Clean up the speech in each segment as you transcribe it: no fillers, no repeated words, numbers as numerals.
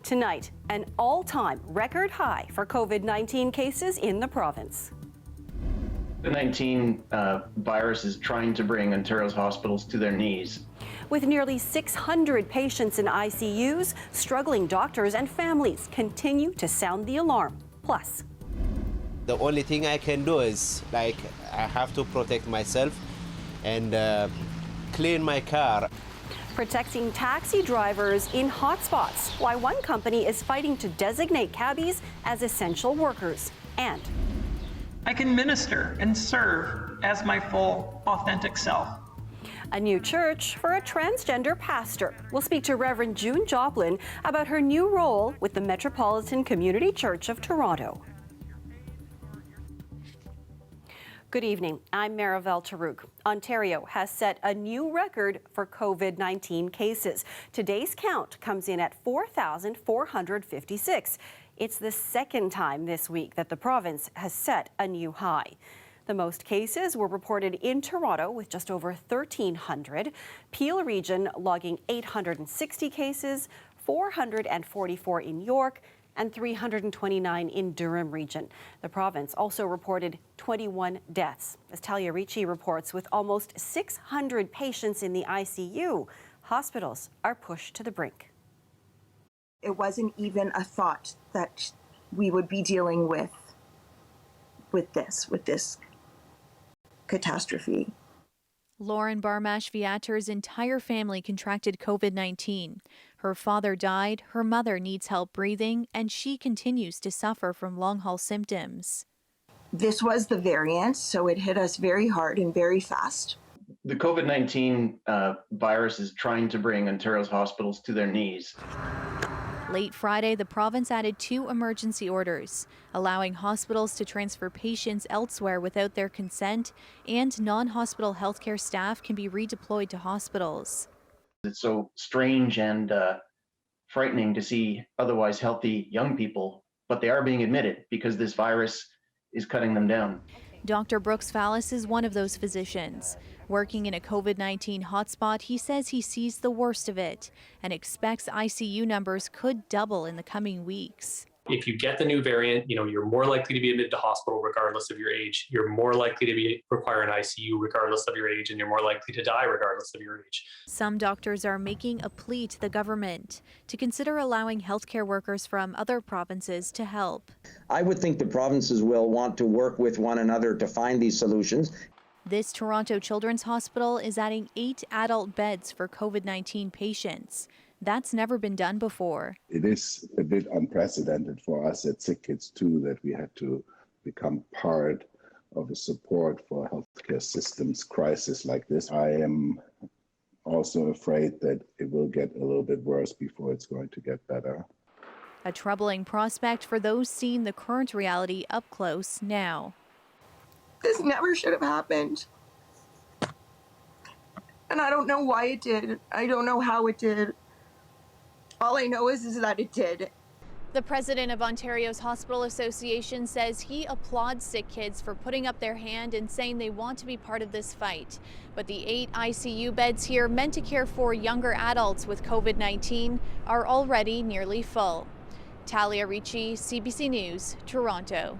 Tonight, an all-time record high for COVID-19 cases in the province. The 19 virus is trying to bring Ontario's hospitals to their knees. With nearly 600 patients in ICUs, struggling doctors and families continue to sound the alarm. Plus, the only thing I can do is, I have to protect myself and clean my car. Protecting taxi drivers in hotspots, why one company is fighting to designate cabbies as essential workers. And I can minister and serve as my full, authentic self. a new church for a transgender pastor. We'll speak to Reverend June Joplin about her new role with the Metropolitan Community Church of Toronto. Good evening. I'm Marivel Tarouk. Ontario has set a new record for COVID-19 cases. Today's count comes in at 4,456. It's the second time this week that the province has set a new high. The most cases were reported in Toronto with just over 1,300. Peel region logging 860 cases, 444 in York, and 329 in Durham region. The province also reported 21 deaths. As Talia Ricci reports, with almost 600 patients in the ICU, hospitals are pushed to the brink. It wasn't even a thought that we would be dealing with this catastrophe. Lauren Barmash-Viater's entire family contracted COVID-19. Her father died, her mother needs help breathing, and she continues to suffer from long-haul symptoms. This was the variant, so it hit us very hard and very fast. The COVID-19 virus is trying to bring Ontario's hospitals to their knees. Late Friday, the province added 2 emergency orders, allowing hospitals to transfer patients elsewhere without their consent, and non-hospital healthcare staff can be redeployed to hospitals. It's so strange and frightening to see otherwise healthy young people, but they are being admitted because this virus is cutting them down. Dr. Brooks Fallis is one of those physicians. Working in a COVID-19 hotspot, he says he sees the worst of it and expects ICU numbers could double in the coming weeks. If you get the new variant, you're more likely to be admitted to hospital regardless of your age. You're more likely to require an ICU regardless of your age, and you're more likely to die regardless of your age. Some doctors are making a plea to the government to consider allowing healthcare workers from other provinces to help. I would think the provinces will want to work with one another to find these solutions. This Toronto Children's Hospital is adding 8 adult beds for COVID-19 patients. That's never been done before. It is a bit unprecedented for us at Sick Kids too that we had to become part of a support for a healthcare systems crisis like this. I am also afraid that it will get a little bit worse before it's going to get better. A troubling prospect for those seeing the current reality up close now. This never should have happened. And I don't know why it did. I don't know how it did. All I know is that it did. The president of Ontario's Hospital Association says he applauds sick kids for putting up their hand and saying they want to be part of this fight. But the 8 ICU beds here meant to care for younger adults with COVID-19 are already nearly full. Talia Ricci, CBC News, Toronto.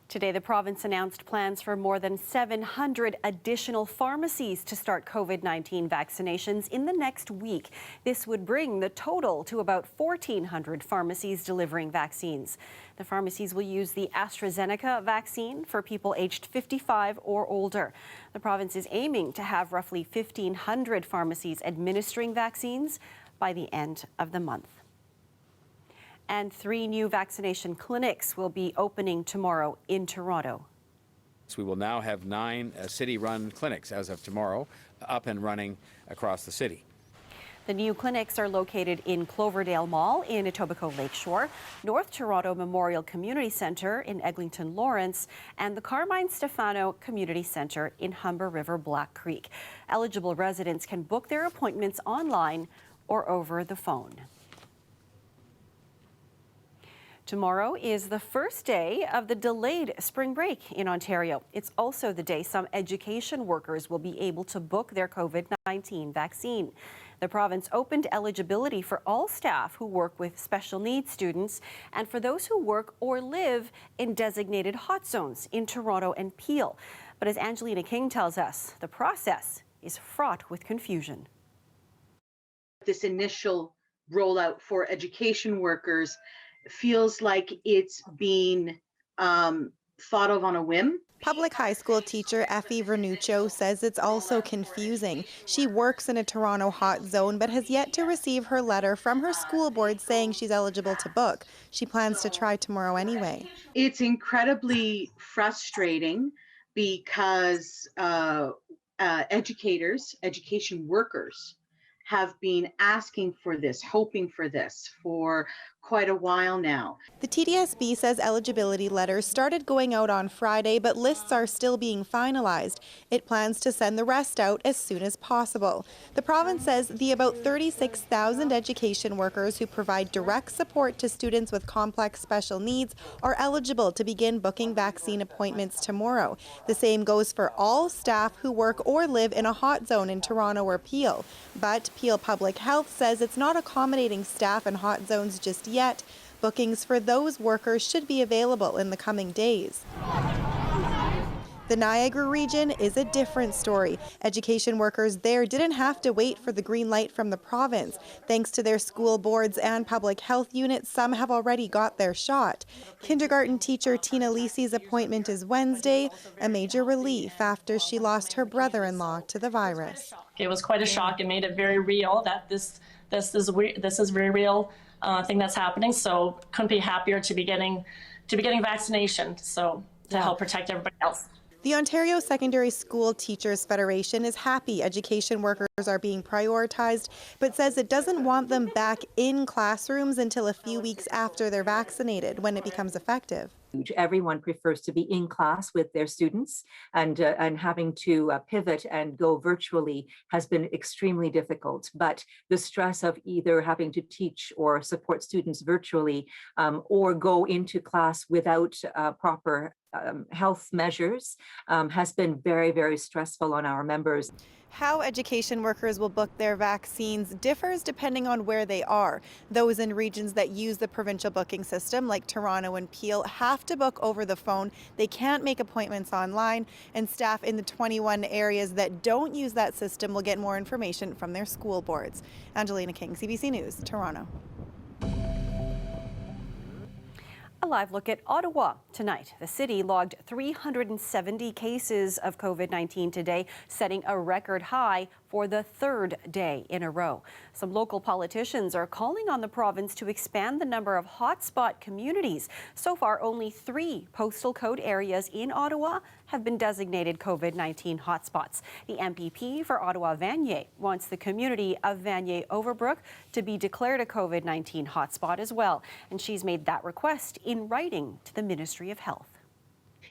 Today, the province announced plans for more than 700 additional pharmacies to start COVID-19 vaccinations in the next week. This would bring the total to about 1,400 pharmacies delivering vaccines. The pharmacies will use the AstraZeneca vaccine for people aged 55 or older. The province is aiming to have roughly 1,500 pharmacies administering vaccines by the end of the month. And 3 new vaccination clinics will be opening tomorrow in Toronto. So we will now have 9 city-run clinics as of tomorrow up and running across the city. The new clinics are located in Cloverdale Mall in Etobicoke Lakeshore, North Toronto Memorial Community Centre in Eglinton Lawrence, and the Carmine Stefano Community Centre in Humber River Black Creek. Eligible residents can book their appointments online or over the phone. Tomorrow is the first day of the delayed spring break in Ontario. It's also the day some education workers will be able to book their COVID-19 vaccine. The province opened eligibility for all staff who work with special needs students and for those who work or live in designated hot zones in Toronto and Peel. But as Angelina King tells us, the process is fraught with confusion. This initial rollout for education workers feels like it's being thought of on a whim. Public high school teacher Effie Vernuccio says it's also confusing. She works in a Toronto hot zone but has yet to receive her letter from her school board saying she's eligible to book. She plans to try tomorrow anyway. It's incredibly frustrating because education workers have been asking for this, hoping for this for quite a while now. The TDSB says eligibility letters started going out on Friday, but lists are still being finalized. It plans to send the rest out as soon as possible. The province says the about 36,000 education workers who provide direct support to students with complex special needs are eligible to begin booking vaccine appointments tomorrow. The same goes for all staff who work or live in a hot zone in Toronto or Peel. But Peel Public Health says it's not accommodating staff in hot zones just yet. Bookings for those workers should be available in the coming days. The Niagara region is a different story. Education workers there didn't have to wait for the green light from the province. Thanks to their school boards and public health units, some have already got their shot. Kindergarten teacher Tina Lisi's appointment is Wednesday, a major relief after she lost her brother-in-law to the virus. It was quite a shock. It made it very real that this is very real thing that's happening. So couldn't be happier to be getting vaccination. So to help protect everybody else. The Ontario Secondary School Teachers Federation is happy education workers are being prioritized, but says it doesn't want them back in classrooms until a few weeks after they're vaccinated, when it becomes effective. Everyone prefers to be in class with their students, and having to pivot and go virtually has been extremely difficult. But the stress of either having to teach or support students virtually or go into class without proper health measures has been very, very stressful on our members. How education workers will book their vaccines differs depending on where they are. Those in regions that use the provincial booking system, like Toronto and Peel, have to book over the phone. They can't make appointments online, and staff in the 21 areas that don't use that system will get more information from their school boards. Angelina King, CBC News, Toronto. A live look at Ottawa tonight. The city logged 370 cases of COVID-19 today, setting a record high for the third day in a row. Some local politicians are calling on the province to expand the number of hotspot communities. So far, only 3 postal code areas in Ottawa have been designated COVID-19 hotspots. The MPP for Ottawa-Vanier wants the community of Vanier-Overbrook to be declared a COVID-19 hotspot as well. And she's made that request in writing to the Ministry of Health.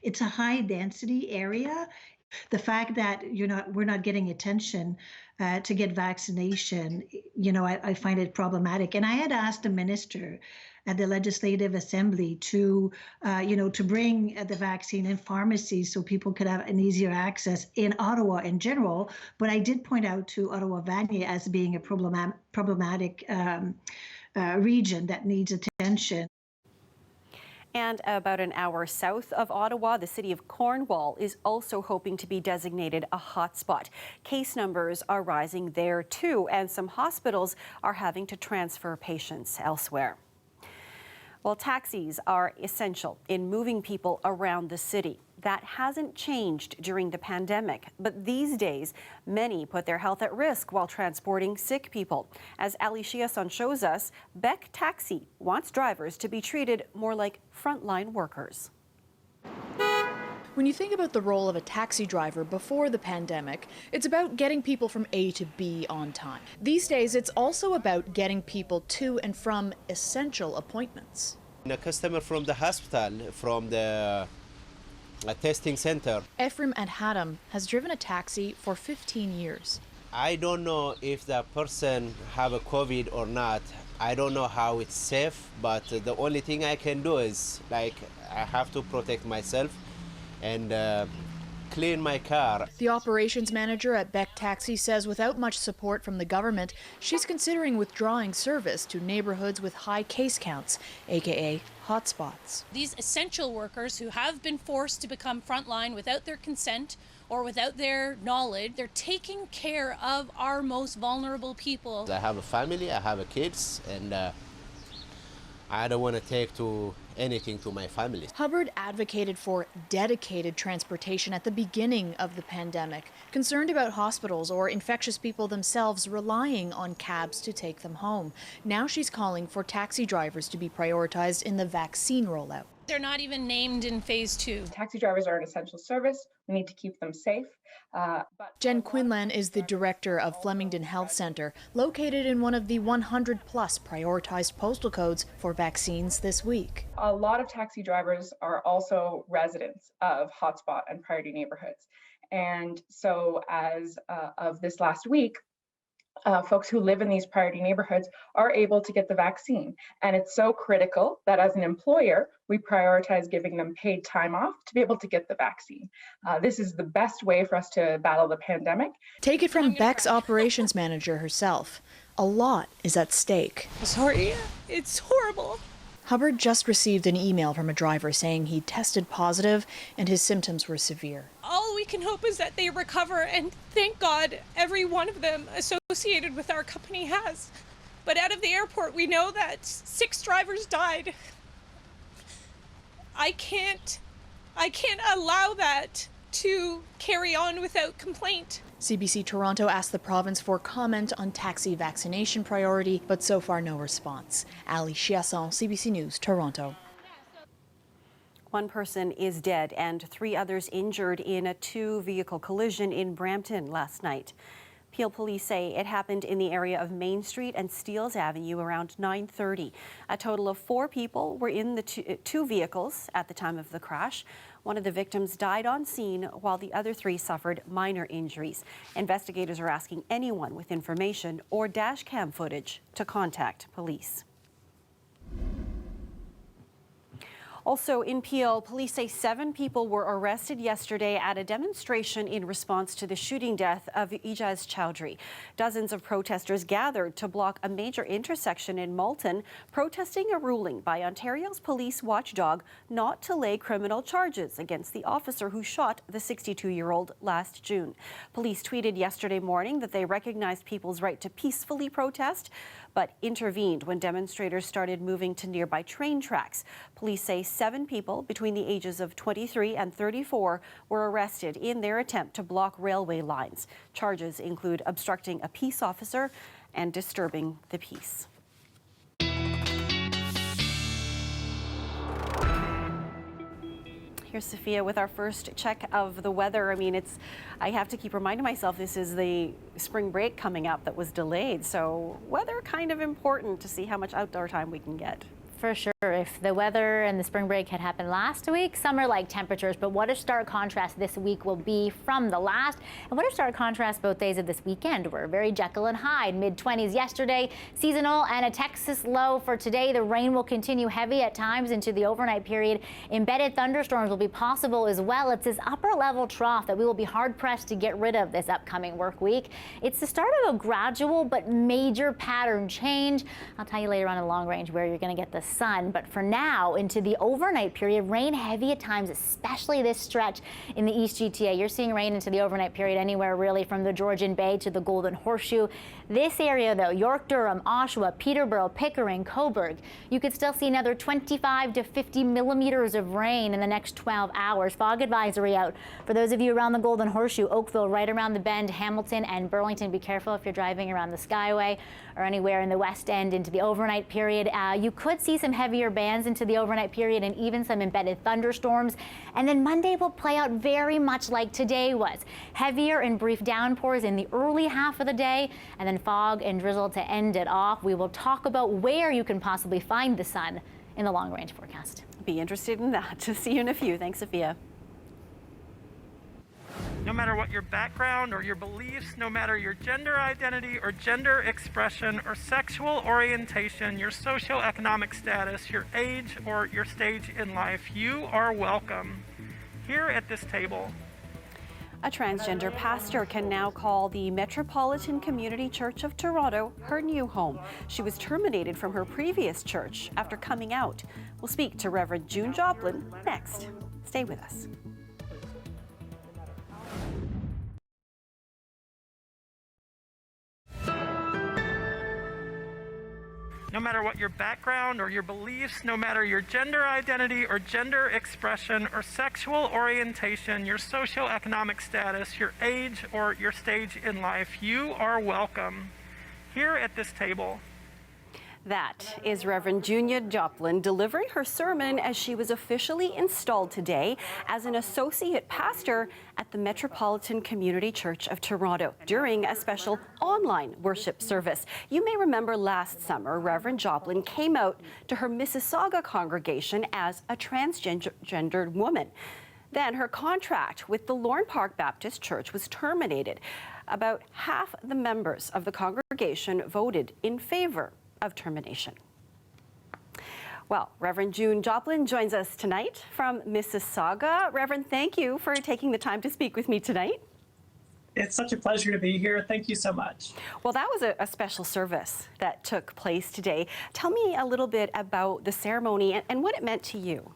It's a high density area. The fact that we're not getting attention to get vaccination, I find it problematic. And I had asked the minister at the Legislative Assembly to bring the vaccine in pharmacies so people could have an easier access in Ottawa in general. But I did point out to Ottawa-Vanier as being a problematic region that needs attention. And about an hour south of Ottawa, the city of Cornwall is also hoping to be designated a hotspot. Case numbers are rising there too, and some hospitals are having to transfer patients elsewhere. Well, taxis are essential in moving people around the city. That hasn't changed during the pandemic, but these days, many put their health at risk while transporting sick people. As Ali Chiasson shows us, Beck Taxi wants drivers to be treated more like frontline workers. When you think about the role of a taxi driver before the pandemic, it's about getting people from A to B on time. These days, it's also about getting people to and from essential appointments. A customer from the hospital, from the testing center. Ephraim Adhatom has driven a taxi for 15 years. I don't know if the person have a COVID or not. I don't know how it's safe, but the only thing I can do is like I have to protect myself and clean my car. The operations manager at Beck Taxi says without much support from the government, she's considering withdrawing service to neighborhoods with high case counts, aka hotspots. These essential workers who have been forced to become frontline without their consent or without their knowledge, they're taking care of our most vulnerable people. I have a family, I have kids, and I don't want to take anything to my family. Hubbard advocated for dedicated transportation at the beginning of the pandemic, concerned about hospitals or infectious people themselves relying on cabs to take them home. Now she's calling for taxi drivers to be prioritized in the vaccine rollout. They're not even named in phase 2. Taxi drivers are an essential service. We need to keep them safe. Jen Quinlan is the director of Flemington Health Center, located in one of the 100-plus prioritized postal codes for vaccines this week. A lot of taxi drivers are also residents of hotspot and priority neighborhoods. And so as of this last week, folks who live in these priority neighborhoods are able to get the vaccine. And it's so critical that as an employer, we prioritize giving them paid time off to be able to get the vaccine. This is the best way for us to battle the pandemic. Take it from Beck's operations manager herself. A lot is at stake. Sorry, it's horrible. Hubbard just received an email from a driver saying he tested positive and his symptoms were severe. All we can hope is that they recover, and thank God every one of them associated with our company has. But out of the airport, we know that 6 drivers died. I can't allow that to carry on without complaint. CBC Toronto asked the province for comment on taxi vaccination priority, but so far no response. Ali Chiasson, CBC News, Toronto. One person is dead and 3 others injured in a 2-vehicle collision in Brampton last night. Peel police say it happened in the area of Main Street and Steeles Avenue around 9:30. A total of 4 people were in the two vehicles at the time of the crash. One of the victims died on scene while the other 3 suffered minor injuries. Investigators are asking anyone with information or dash cam footage to contact police. Also in Peel, police say 7 people were arrested yesterday at a demonstration in response to the shooting death of Ijaz Chowdhury. Dozens of protesters gathered to block a major intersection in Malton, protesting a ruling by Ontario's police watchdog not to lay criminal charges against the officer who shot the 62-year-old last June. Police tweeted yesterday morning that they recognized people's right to peacefully protest, but intervened when demonstrators started moving to nearby train tracks. Police say 7 people between the ages of 23 and 34 were arrested in their attempt to block railway lines. Charges include obstructing a peace officer and disturbing the peace. Here's Sophia with our first check of the weather. I have to keep reminding myself this is the spring break coming up that was delayed. So weather kind of important to see how much outdoor time we can get. For sure. If the weather and the spring break had happened last week, summer-like temperatures, but what a stark contrast this week will be from the last. And what a stark contrast both days of this weekend were. Very Jekyll and Hyde, mid-20s yesterday, seasonal, and a Texas low for today. The rain will continue heavy at times into the overnight period. Embedded thunderstorms will be possible as well. It's this upper-level trough that we will be hard-pressed to get rid of this upcoming work week. It's the start of a gradual but major pattern change. I'll tell you later on in the long range where you're going to get the sun. But for now, into the overnight period, rain heavy at times, especially this stretch in the East GTA. You're seeing rain into the overnight period anywhere really from the Georgian Bay to the Golden Horseshoe. This area, though, York, Durham, Oshawa, Peterborough, Pickering, Cobourg, you could still see another 25 to 50 millimeters of rain in the next 12 hours. Fog advisory out for those of you around the Golden Horseshoe, Oakville, right around the bend, Hamilton and Burlington. Be careful if you're driving around the Skyway or anywhere in the West End into the overnight period. You could see some heavier bands into the overnight period and even some embedded thunderstorms. And then Monday will play out very much like today was. Heavier and brief downpours in the early half of the day, and then fog and drizzle to end it off. We will talk about where you can possibly find the sun in the long-range forecast. Be interested in that. See you in a few. Thanks, Sophia. No matter what your background or your beliefs, no matter your gender identity or gender expression or sexual orientation, your socioeconomic status, your age, or your stage in life, you are welcome here at this table. A transgender pastor can now call the Metropolitan Community Church of Toronto her new home. She was terminated from her previous church after coming out. We'll speak to Reverend June Joplin next. Stay with us. No matter what your background or your beliefs, no matter your gender identity or gender expression or sexual orientation, your socioeconomic status, your age, or your stage in life, you are welcome here at this table. That is Reverend June Joplin delivering her sermon as she was officially installed today as an associate pastor at the Metropolitan Community Church of Toronto during a special online worship service. You may remember last summer, Reverend Joplin came out to her Mississauga congregation as a transgendered woman. Then her contract with the Lorne Park Baptist Church was terminated. About half the members of the congregation voted in favor of termination. Well, Reverend June Joplin joins us tonight from Mississauga. Reverend, thank you for taking the time to speak with me tonight. It's such a pleasure to be here. Thank you so much. Well, that was a special service that took place today. Tell me a little bit about the ceremony and what it meant to you.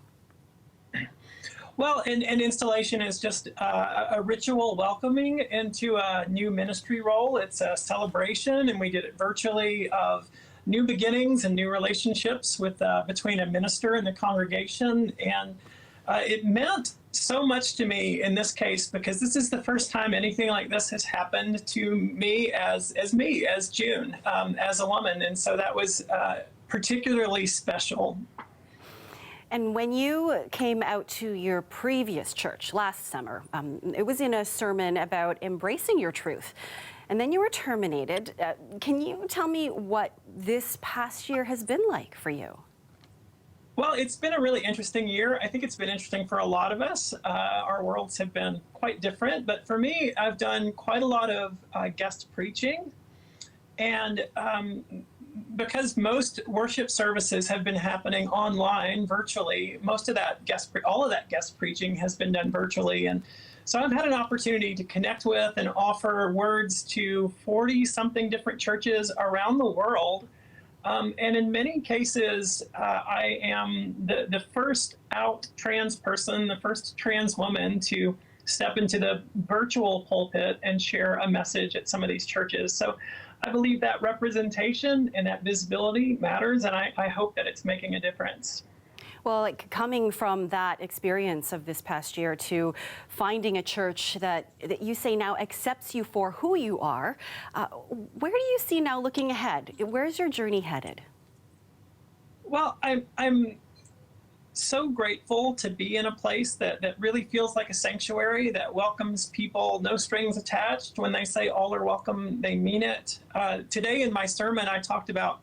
Well, an installation is just a ritual welcoming into a new ministry role. It's a celebration, and we did it virtually, of new beginnings and new relationships with between a minister and the congregation. And it meant so much to me in this case because this is the first time anything like this has happened to me as June, as a woman. And so that was particularly special. And when you came out to your previous church last summer, it was in a sermon about embracing your truth. And then you were terminated. Can you tell me what this past year has been like for you? Well, it's been a really interesting year. I think it's been interesting for a lot of us. Our worlds have been quite different. But for me, I've done quite a lot of guest preaching. And because most worship services have been happening online, virtually, all of that guest preaching has been done virtually. And so I've had an opportunity to connect with and offer words to 40-something different churches around the world. And in many cases, I am the first out trans person, the first trans woman to step into the virtual pulpit and share a message at some of these churches. So I believe that representation and that visibility matters, and I hope that it's making a difference. Well, like coming from that experience of this past year to finding a church that you say now accepts you for who you are, where do you see now looking ahead? Where's your journey headed? Well, I'm so grateful to be in a place that really feels like a sanctuary, that welcomes people, no strings attached. When they say all are welcome, they mean it. Today in my sermon, I talked about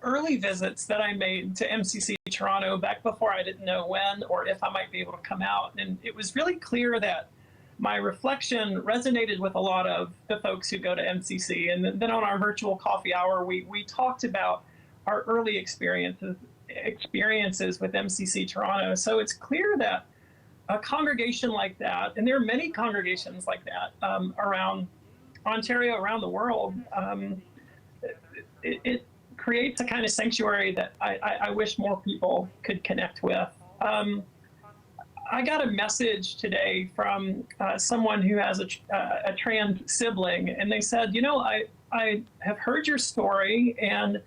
early visits that I made to MCC Toronto back before I didn't know when or if I might be able to come out. And it was really clear that my reflection resonated with a lot of the folks who go to MCC. And then on our virtual coffee hour, we talked about our early experiences with MCC Toronto. So it's clear that a congregation like that, and there are many congregations like that around Ontario, around the world, it creates a kind of sanctuary that I wish more people could connect with. I got a message today from someone who has a trans sibling, and they said, you know, I have heard your story, and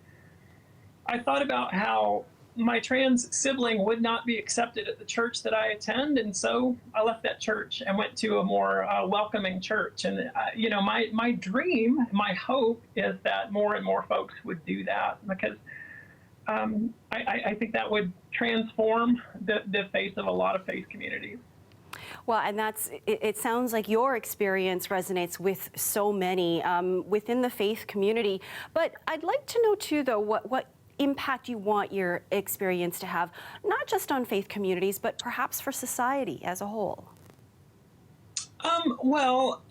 I thought about how my trans sibling would not be accepted at the church that I attend, and so I left that church and went to a more welcoming church. And you know, my dream, my hope is that more and more folks would do that, because I think that would transform the face of a lot of faith communities. Well, and it sounds like your experience resonates with so many within the faith community. But I'd like to know too, though, what impact you want your experience to have, not just on faith communities, but perhaps for society as a whole. Well,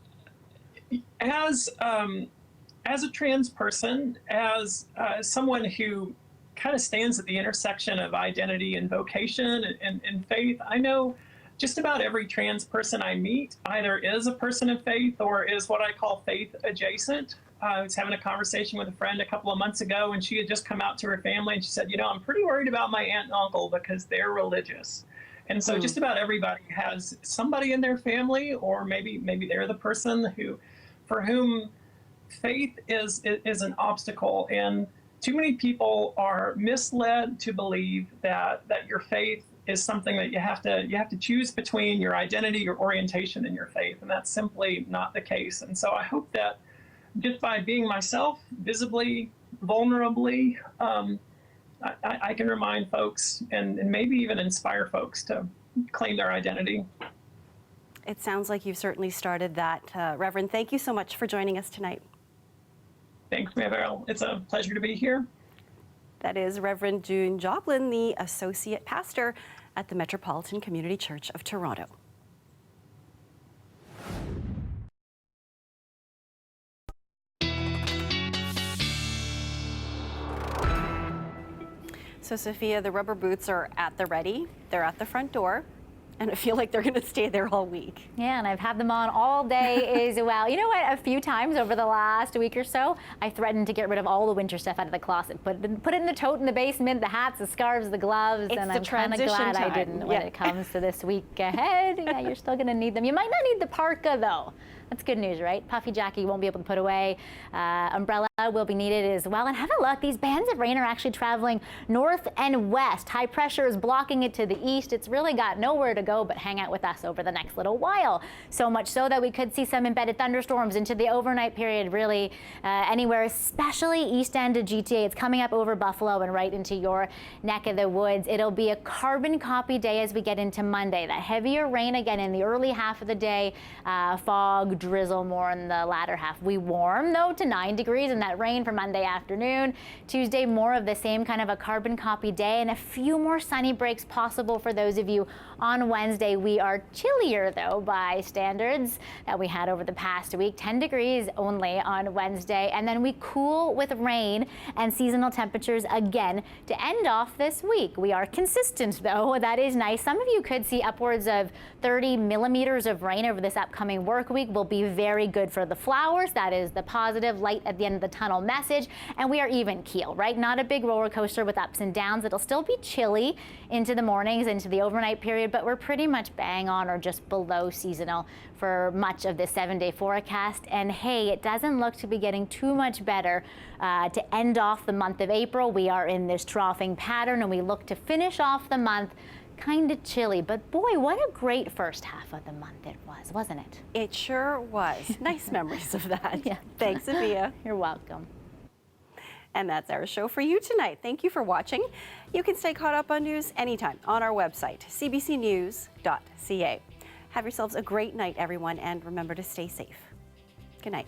as a trans person, as someone who kind of stands at the intersection of identity and vocation and faith, I know just about every trans person I meet either is a person of faith or is what I call faith adjacent. I was having a conversation with a friend a couple of months ago, and she had just come out to her family, and she said, I'm pretty worried about my aunt and uncle because they're religious. And so just about everybody has somebody in their family, or maybe they're the person for whom faith is an obstacle. And too many people are misled to believe that your faith is something that you have to choose between your identity, your orientation, and your faith. And that's simply not the case. And so I hope that just by being myself, visibly, vulnerably, I can remind folks and maybe even inspire folks to claim their identity. It sounds like you've certainly started that, Reverend. Thank you so much for joining us tonight. Thanks, Mabel. It's a pleasure to be here. That is Reverend June Joplin, the Associate Pastor at the Metropolitan Community Church of Toronto. So, Sophia, the rubber boots are at the ready. They're at the front door. And I feel like they're going to stay there all week. Yeah, and I've had them on all day as well. You know what? A few times over the last week or so, I threatened to get rid of all the winter stuff out of the closet. Put it in the tote in the basement, the hats, the scarves, the gloves. And I'm kind of glad I didn't when it comes to this week ahead. Yeah, you're still going to need them. You might not need the parka, though. That's good news, right? Puffy jacket you won't be able to put away. Umbrella will be needed as well. And have a look. These bands of rain are actually traveling north and west. High pressure is blocking it to the east. It's really got nowhere to go but hang out with us over the next little while. So much so that we could see some embedded thunderstorms into the overnight period, really anywhere, especially east end of GTA. It's coming up over Buffalo and right into your neck of the woods. It'll be a carbon copy day as we get into Monday. That heavier rain again in the early half of the day, fog, drizzle more in the latter half. We warm though to 9 degrees and that rain for Monday afternoon. Tuesday, more of the same kind of a carbon copy day and a few more sunny breaks possible for those of you on Wednesday. We are chillier though by standards that we had over the past week. 10 degrees only on Wednesday, and then we cool with rain and seasonal temperatures again to end off this week. We are consistent though. That is nice. Some of you could see upwards of 30 millimeters of rain over this upcoming work week. Will be very good for the flowers. That is the positive light at the end of the tunnel message. And we are even keel, right? Not a big roller coaster with ups and downs. It'll still be chilly into the mornings, into the overnight period, but we're pretty much bang on or just below seasonal for much of this 7-day forecast. And hey, it doesn't look to be getting too much better to end off the month of April. We are in this troughing pattern and we look to finish off the month kind of chilly, but boy, what a great first half of the month it was, wasn't it? It sure was. Nice memories of that. Yeah. Thanks, Sophia. You're welcome. And that's our show for you tonight. Thank you for watching. You can stay caught up on news anytime on our website, cbcnews.ca. Have yourselves a great night, everyone, and remember to stay safe. Good night.